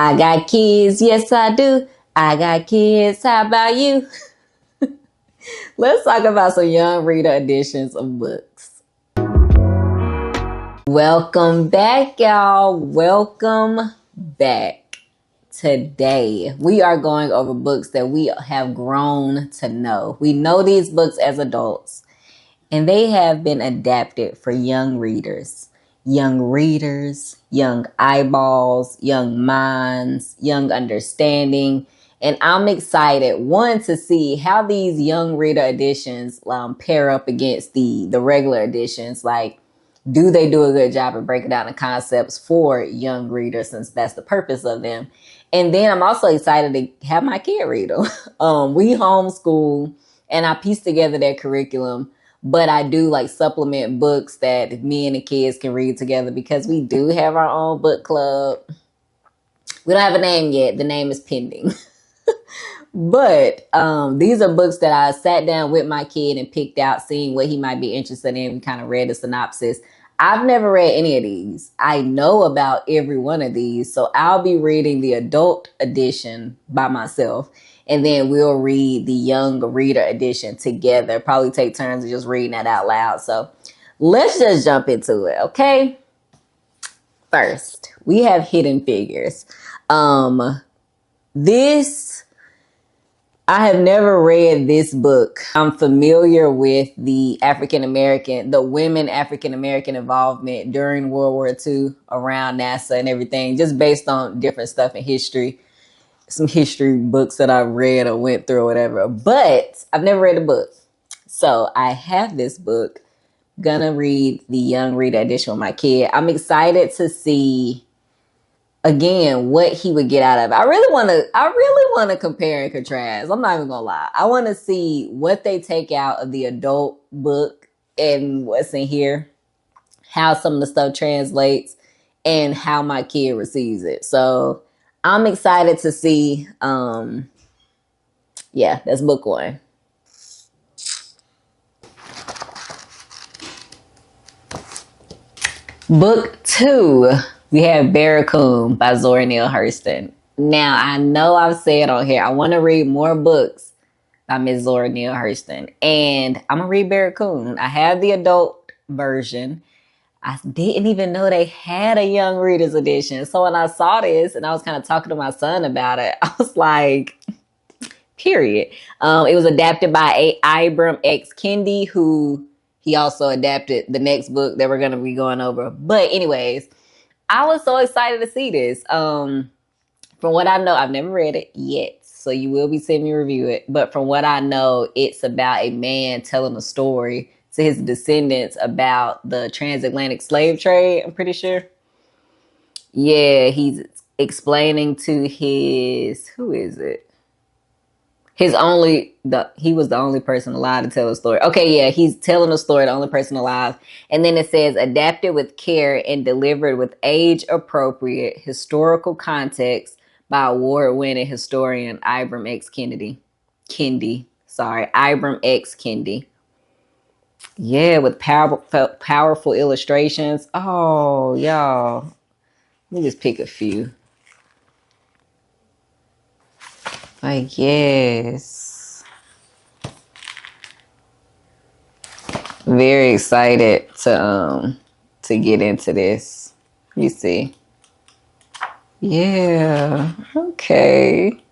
I got kids, yes I do. I got kids, how about you? Let's talk about some young reader editions of books. Welcome back, y'all. Welcome back. Today, we are going over books that we have grown to know. We know these books as adults, and they have been adapted for young readers. Young readers, young eyeballs, young minds, young understanding. And I'm excited, one, to see how these young reader editions pair up against the regular editions. Like, do they do a good job of breaking down the concepts for young readers, since that's the purpose of them? And then I'm also excited to have my kid read them. We homeschool, and I piece together their curriculum, but I do like supplement books that me and the kids can read together, because we do have our own book club. We don't have a name yet. The name is pending. But these are books that I sat down with my kid and picked out, seeing what he might be interested in. We kind of read the synopsis. I've never read any of these. I know about every one of these. So I'll be reading the adult edition by myself, and then we'll read the young reader edition together. Probably take turns of just reading that out loud. So let's just jump into it, okay? First, we have Hidden Figures. I have never read this book. I'm familiar with the women African-American involvement during World War II around NASA and everything, just based on different stuff in history, some history books that I read or went through or whatever. But I've never read a book. So I have this book. Gonna read the young reader edition with my kid. I'm excited to see, again, what he would get out of it. I really want to compare and contrast. I'm not even gonna lie. I want to see what they take out of the adult book and what's in here, how some of the stuff translates, and how my kid receives it. So I'm excited to see. That's book one. Book two, we have Barracoon by Zora Neale Hurston. Now, I know I've said on here, I want to read more books by Miss Zora Neale Hurston, and I'm going to read Barracoon. I have the adult version. I didn't even know they had a young readers edition. So when I saw this and I was kind of talking to my son about it, I was like, period. It was adapted by Ibram X. Kendi, who he also adapted the next book that we're going to be going over. But anyways, I was so excited to see this. From what I know, I've never read it yet, so you will be seeing me review it. But from what I know, it's about a man telling a story to his descendants about the transatlantic slave trade, I'm pretty sure. Yeah, he's explaining to who is it? He was the only person alive to tell a story. Okay, yeah, he's telling a story, the only person alive. And then it says, adapted with care and delivered with age-appropriate historical context by award-winning historian Ibram X. Kendi. Ibram X. Kendi. Yeah, with powerful illustrations. Oh, y'all. Let me just pick a few. Like, yes. Very excited to get into this. You see. Yeah. Okay.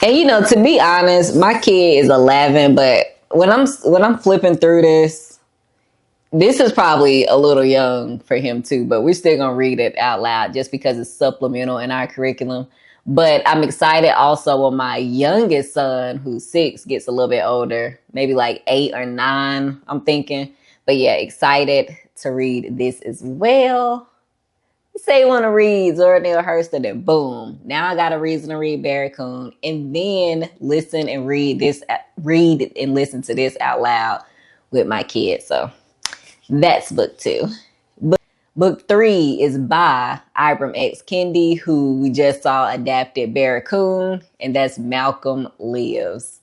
And to be honest, my kid is 11, but when I'm flipping through this is probably a little young for him too, but we're still gonna read it out loud just because it's supplemental in our curriculum. But I'm excited also when my youngest son, who's 6, gets a little bit older, maybe like 8 or 9, I'm thinking. But yeah, excited to read this as well. You say you want to read Zora Neale Hurston, and boom, now I got a reason to read Barracoon, and then listen and read and listen to this out loud with my kids. So that's book 2. Book 3 is by Ibram X. Kendi, who we just saw adapted Barracoon, and that's Malcolm Lives.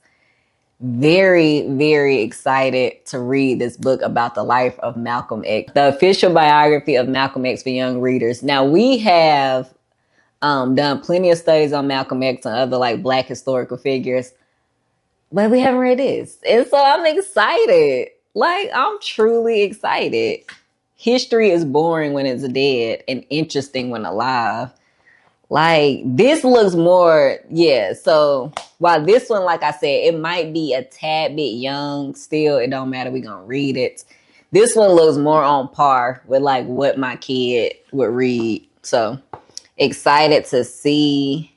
very, very excited to read this book about the life of Malcolm X, the official biography of Malcolm X for young readers. Now, we have done plenty of studies on Malcolm X and other like Black historical figures, but we haven't read this. And so I'm excited. Like, I'm truly excited. History is boring when it's dead and interesting when alive. Like, this looks more, yeah. So while this one, like I said, it might be a tad bit young still, it don't matter. We're going to read it. This one looks more on par with like what my kid would read. So excited to see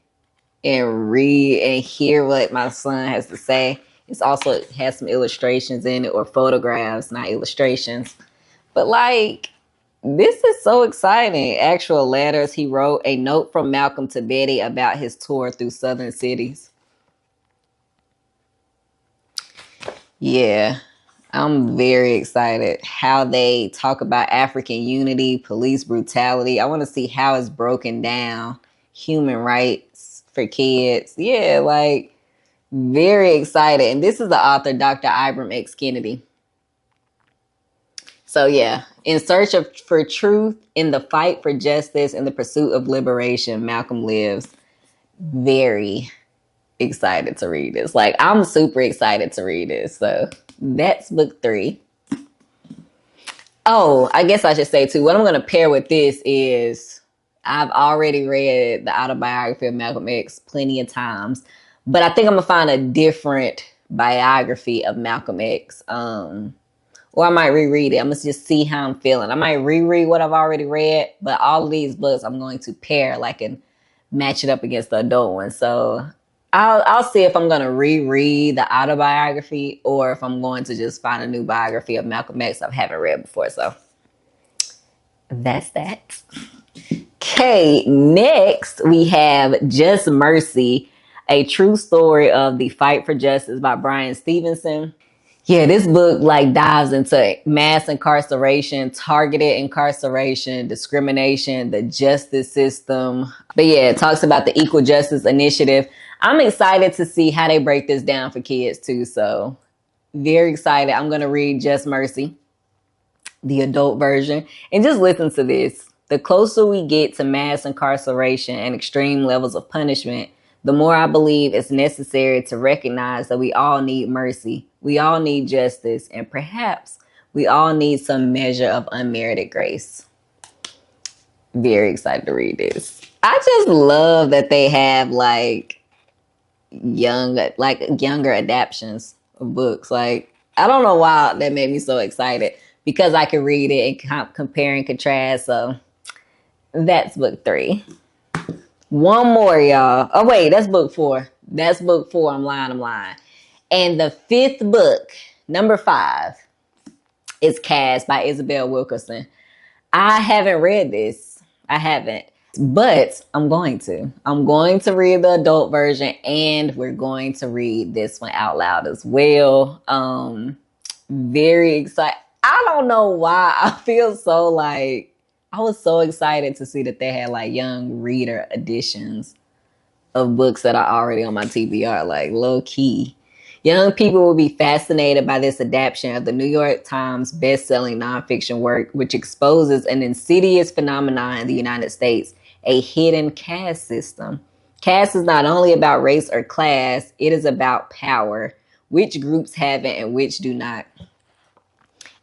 and read and hear what my son has to say. It's also it has some illustrations in it, or photographs, not illustrations. But like, this is so exciting. Actual letters he wrote, a note from Malcolm to Betty about his tour through southern cities. Yeah, I'm very excited how they talk about African unity, police brutality. I want to see how it's broken down. Human rights for kids. Yeah, like, very excited. And this is the author, Dr. Ibram X. Kendi. So yeah, in search for truth, in the fight for justice, in the pursuit of liberation, Malcolm lives. Very excited to read this. Like, I'm super excited to read this. So that's book 3. Oh, I guess I should say too, what I'm going to pair with this is I've already read the autobiography of Malcolm X plenty of times, but I think I'm going to find a different biography of Malcolm X. Or I might reread it. I'm going to just see how I'm feeling. I might reread what I've already read, but all of these books I'm going to pair like and match it up against the adult one. So I'll see if I'm going to reread the autobiography or if I'm going to just find a new biography of Malcolm X I haven't read before. So that's that. Okay, next we have Just Mercy, a true story of the fight for justice by Bryan Stevenson. Yeah, this book like dives into mass incarceration, targeted incarceration, discrimination, the justice system. But yeah, it talks about the Equal Justice Initiative. I'm excited to see how they break this down for kids too. So very excited. I'm going to read Just Mercy, the adult version, and just listen to this. The closer we get to mass incarceration and extreme levels of punishment, the more I believe it's necessary to recognize that we all need mercy. We all need justice, and perhaps we all need some measure of unmerited grace. Very excited to read this. I just love that they have like younger adaptions of books. Like, I don't know why that made me so excited, because I can read it and compare and contrast. So that's book 3. One more, y'all. Oh, wait, that's book 4. That's book 4. I'm lying. And the 5th book, number 5, is Caste by Isabel Wilkerson. I haven't read this. I haven't. But I'm going to. I'm going to read the adult version, and we're going to read this one out loud as well. Very excited. I don't know why I feel so like, I was so excited to see that they had like young reader editions of books that are already on my TBR, like low key. Young people will be fascinated by this adaptation of the New York Times best-selling nonfiction work, which exposes an insidious phenomenon in the United States, a hidden caste system. Caste is not only about race or class, it is about power, which groups have it and which do not.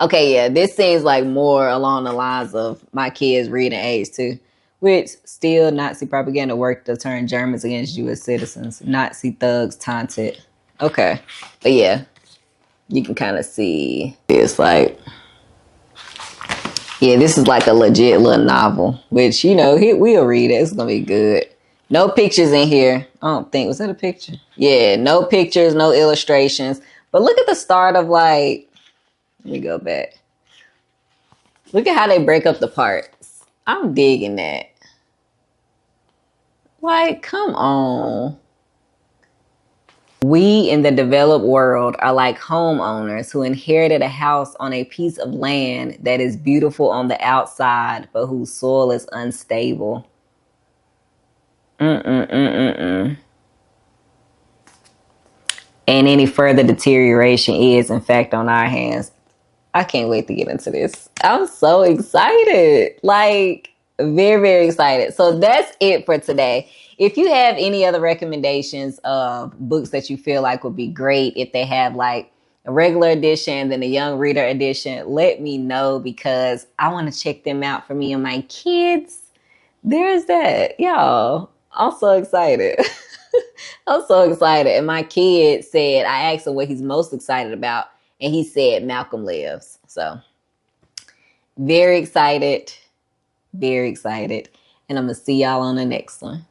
Okay, yeah, this seems like more along the lines of my kids' reading age too, which still Nazi propaganda worked to turn Germans against U.S. citizens. Nazi thugs taunted. Okay, but yeah, you can kind of see this like, yeah, this is like a legit little novel, which, you know, we'll read it. It's going to be good. No pictures in here. I don't think, was that a picture? Yeah, no pictures, no illustrations. But look at the start of like, let me go back. Look at how they break up the parts. I'm digging that. Like, come on. We in the developed world are like homeowners who inherited a house on a piece of land that is beautiful on the outside, but whose soil is unstable. And and any further deterioration is in fact on our hands. I can't wait to get into this. I'm so excited. Like, very, very excited. So that's it for today. If you have any other recommendations of books that you feel like would be great, if they have like a regular edition, then a young reader edition, let me know because I want to check them out for me and my kids. There's that. Y'all, I'm so excited. I'm so excited. And my kid said, I asked him what he's most excited about, and he said Malcolm Lives. So very excited. Very excited. And I'm going to see y'all on the next one.